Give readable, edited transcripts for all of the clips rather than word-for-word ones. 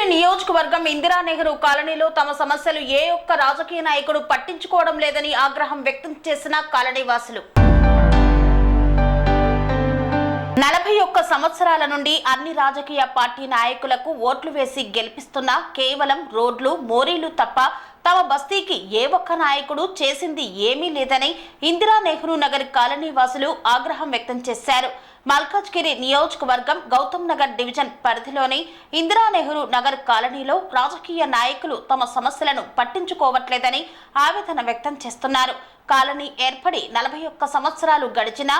మల్కాజ్గిరి నియోజకవర్గం ఇందిరా నెహ్రూ కాలనీలో తమ సమస్యలు ఏ ఒక్క రాజకీయ నాయకుడు పట్టించుకోవడం లేదని ఆగ్రహం వ్యక్తం చేసిన కాలనీవాసులు. 41 సంవత్సరాల నుండి అన్ని రాజకీయ పార్టీ నాయకులకు ఓట్లు వేసి గెలిపిస్తున్న కేవలం రోడ్లు మోరీలు తప్ప తమ బస్తీకి ఏ ఒక్క నాయకుడు చేసింది ఏమీ లేదని ఇందిరా నెహ్రూ నగర్ కాలనీవాసులు ఆగ్రహం వ్యక్తం చేశారు. మల్కాజ్గిరి నియోజకవర్గం గౌతమ్ నగర్ డివిజన్ పరిధిలోని ఇందిరా నెహ్రూ నగర్ కాలనీలో రాజకీయ నాయకులు తమ సమస్యలను పట్టించుకోవట్లేదని ఆవేదన వ్యక్తం చేస్తున్నారు. కాలనీ ఏర్పడి 41 సంవత్సరాలు గడిచినా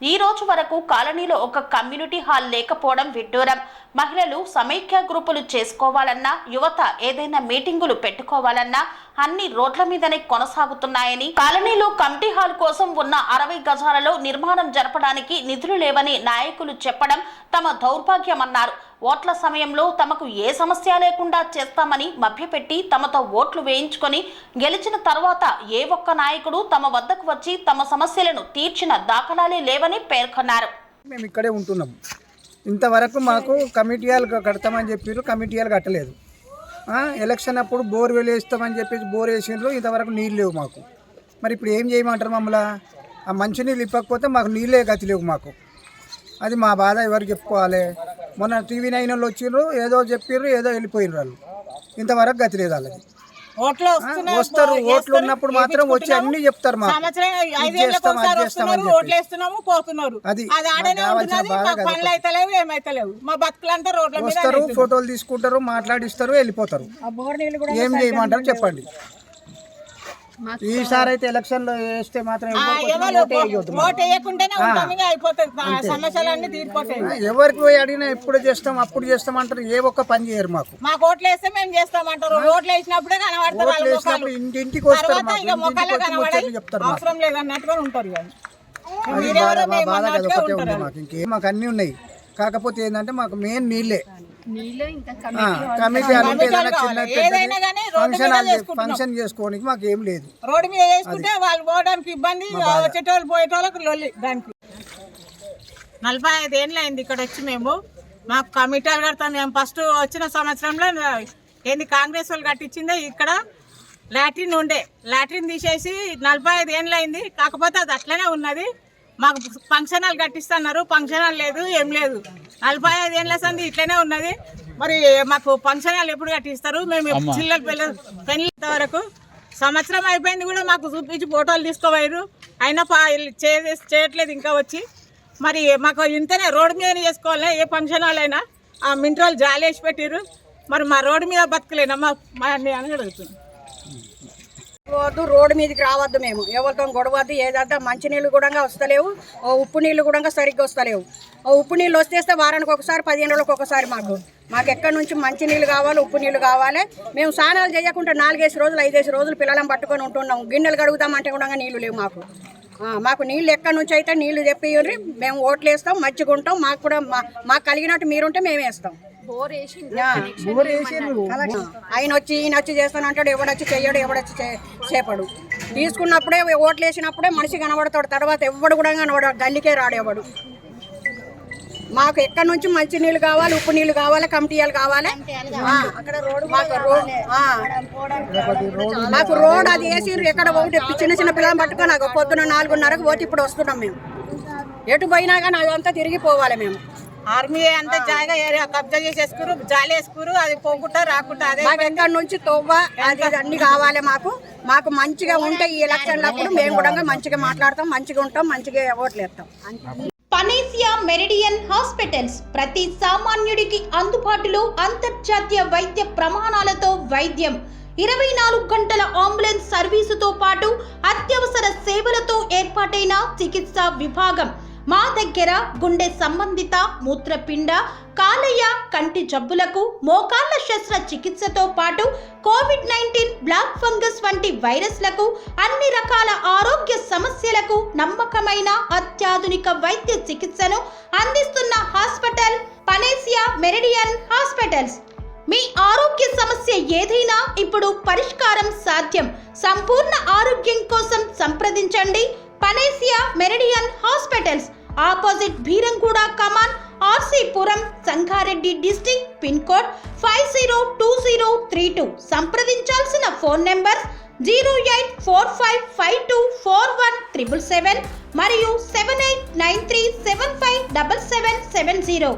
ఈ రోజు వరకు కాలనీలో ఒక కమ్యూనిటీ హాల్ లేకపోవడం విడ్డూరం. మహిళలు సమైక్య గ్రూపులు చేసుకోవాలన్నా, యువత ఏదైనా మీటింగులు పెట్టుకోవాలన్నా అన్ని రోడ్ల మీదనే కొనసాగుతున్నాయని, కాలనీలో కమిటీ హాల్ కోసం ఉన్న 60 గజాలలో నిర్మాణం జరపడానికి నిధులు లేవని నాయకులు చెప్పడం తమ దౌర్భాగ్యమన్నారు. ఓట్ల సమయంలో తమకు ఏ సమస్య లేకుండా చేస్తామని మభ్యపెట్టి తమతో ఓట్లు వేయించుకొని గెలిచిన తర్వాత ఏ ఒక్క నాయకుడు తమ వద్దకు వచ్చి తమ సమస్యలను తీర్చిన దాఖలాలే లేవని పేర్కొన్నారు. మేము ఇక్కడే ఉంటున్నాం. ఇంతవరకు మాకు కమిటీ హాల్ కడతామని చెప్పారు, కమిటీ హాల్ కట్టలేదు. ఎలక్షన్ అప్పుడు బోర్వెల్ వేస్తామని చెప్పేసి బోర్ వేసిండ్రు, ఇంతవరకు నీళ్ళు లేవు మాకు. మరి ఇప్పుడు ఏం చేయమంటారు మమ్మల్ని? ఆ మంచినీళ్ళు ఇప్పకపోతే మాకు నీళ్ళే గతి లేవు మాకు. అది మా బాధ. ఎవరికి చెప్పుకోవాలి? మొన్న టీవీ 9 వాళ్ళు వచ్చిండ్రు, ఏదో చెప్పారు, ఏదో వెళ్ళిపోయినారు. వాళ్ళు ఇంతవరకు గతి లేదు. వాళ్ళది వస్తారు, ఓట్లు ఉన్నప్పుడు మాత్రం వచ్చి అన్ని చెప్తారు. మాకు వస్తారు, ఫోటోలు తీసుకుంటారు, మాట్లాడిస్తారు, వెళ్ళిపోతారు. ఏం చేయమంటారు చెప్పండి? ఈసారి అయితే ఎలక్షన్ లో వేస్తే మాత్రం ఎవరికి పోయి అడిగినా ఎప్పుడు చేస్తాం అప్పుడు చేస్తాం అంటారు. ఏ ఒక్క పని చేయరు. మాకు ఓట్లు వేస్తే మేము చేస్తామంటారు. ఓట్లు వేసినప్పుడే కనబడతారు, ఇంటింటికి వస్తారు, చెప్తారు. అవసరం లేదన్నట్టుగా ఉంటారు. మాకు ఇంకేం మాకు అన్ని ఉన్నాయి. కాకపోతే ఏంటంటే మాకు మెయిన్ నీళ్ళే. కమిటీ ఫంక్షన్ చేసుకోవడానికి మాకు ఏం లేదు. రోడ్డు మీద వేసుకుంటే వాళ్ళు పోవడానికి ఇబ్బంది, వచ్చేటోళ్ళు పోయేటోళ్ళకి లొల్లి. దానికి 45 ఏళ్ళు అయింది ఇక్కడ వచ్చి. మాకు కమిటీ కడతాం. మేము ఫస్ట్ వచ్చిన సంవత్సరంలో ఏంది కాంగ్రెస్ వాళ్ళు కట్టించిందే ఇక్కడ లాట్రిన్ ఉండే. లాట్రిన్ తీసేసి 45 ఏళ్ళు అయింది. కాకపోతే అది అట్లనే ఉన్నది. మాకు ఫంక్షన్ హాల్ కట్టిస్తున్నారు, ఫంక్షన్ హాల్ లేదు, ఏం లేదు. 45 ఏళ్ళ సంది ఇట్లనే ఉన్నది. మరి మాకు ఫంక్షన్ హాల్ ఎప్పుడు కట్టిస్తారు? మేము చిల్లర పెళ్ళి వరకు సంవత్సరం అయిపోయింది కూడా మాకు చూపించి ఫోటోలు తీసుకోవారు. అయినా చేయట్లేదు ఇంకా వచ్చి. మరి మాకు ఇంతనే రోడ్డు మీద చేసుకోవాలి. ఏ ఫంక్షన్ హాల్ అయినా ఆ మింట్రోలు జాలి వేసి పెట్టారు. మరి మా రోడ్డు మీద బతకలేనా మా అని అడుగుతుంది. రోడ్డు మీదకి రావద్దు, మేము ఎవరితో గొడవద్దు, ఏదంతా మంచినీళ్ళు కూడా వస్తలేవు, ఉప్పు నీళ్ళు కూడా సరిగ్గా వస్తలేవు. ఉప్పు నీళ్ళు వస్తేస్తే వారానికి ఒకసారి, 15 రోజులకు ఒకసారి మాకు ఎక్కడి నుంచి మంచినీళ్ళు కావాలి, ఉప్పు నీళ్ళు కావాలి. మేము స్నానాలు చేయకుండా 4 రోజులు 5 రోజులు పిల్లలను పట్టుకొని ఉంటున్నాం. గిన్నెలు కడుగుదామంటే కూడా నీళ్ళు లేవు మాకు నీళ్ళు ఎక్కడి నుంచి అయితే నీళ్లు చెప్పి మేము ఓట్లు వేస్తాం, మంచిగా ఉంటాం. మాకు కూడా మాకు కలిగినట్టు మీరుంటే మేము వేస్తాం. ఆయన వచ్చి ఈయన వచ్చి చేస్తానంటాడు, ఎవడొచ్చి చెయ్యడు, ఎవడొచ్చి చేపడు. తీసుకున్నప్పుడే ఓట్లు వేసినప్పుడే మనిషి కనబడతాడు, తర్వాత ఎవడు కూడా కనబడాడు, గల్లికే రాడు ఎవడు. మాకు ఎక్కడి నుంచి మంచి నీళ్ళు కావాలి, ఉప్పు నీళ్ళు కావాలి, కమిటీలు కావాలి. మాకు రోడ్ అది వేసి ఎక్కడ ఒకటి చిన్న పిల్లలు పట్టుకొని నాకు పొద్దున 4:30కు పోతే ఇప్పుడు వస్తున్నాం. మేము ఎటు పోయినా కానీ అదంతా తిరిగిపోవాలి. మేము ఆర్మీ అంతా జాగా ఏరియా కబ్జా చేసేసుకురు, జాలి వేసుకురు. అది పోకుండా రాకుండా అదే ఎక్కడి నుంచి తోవ అది అన్ని కావాలి. మాకు మంచిగా ఉంటే ఈ ఎలక్షన్లప్పుడు మేము కూడా మంచిగా మాట్లాడతాం, మంచిగా ఉంటాం, మంచిగా ఓట్లు వేస్తాం. పనేసియా మెరిడియన్ హాస్పిటల్స్ ప్రతి సామాన్యుడికి అందుబాటులో అంతర్జాతీయ వైద్య ప్రమాణాలతో వైద్యం, 24 గంటల అంబులెన్స్ సర్వీసుతో పాటు అత్యవసర సేవలతో ఏర్పాటైన చికిత్సా విభాగం. మా దగ్గర గుండె సంబంధిత, మూత్రపిండ, కాలేయ, కంటి జబ్బులకు, మోకాళ్ల శస్త్రచికిత్సతో పాటు కోవిడ్-19, బ్లాక్ ఫంగస్ వంటి వైరస్లకు, అన్ని రకాల ఆరోగ్య సమస్యలకు నమ్మకమైన అత్యాధునిక వైద్య చికిత్సను అందిస్తున్న హాస్పిటల్ పనేసియా మెరిడియన్ హాస్పిటల్స్. మీ ఆరోగ్య సమస్య ఏదైనా ఇప్పుడు పరిష్కారం సాధ్యం. సంపూర్ణ ఆరోగ్యం కోసం సంప్రదించండి Panacea Meridian hospitals, opposite Beeramguda Kaman, RC Puram, Sangareddy district, pin code 502032. సంప్రదించాల్సిన ఫోన్ నెంబర్ 0845524177 మరియు 7893757770.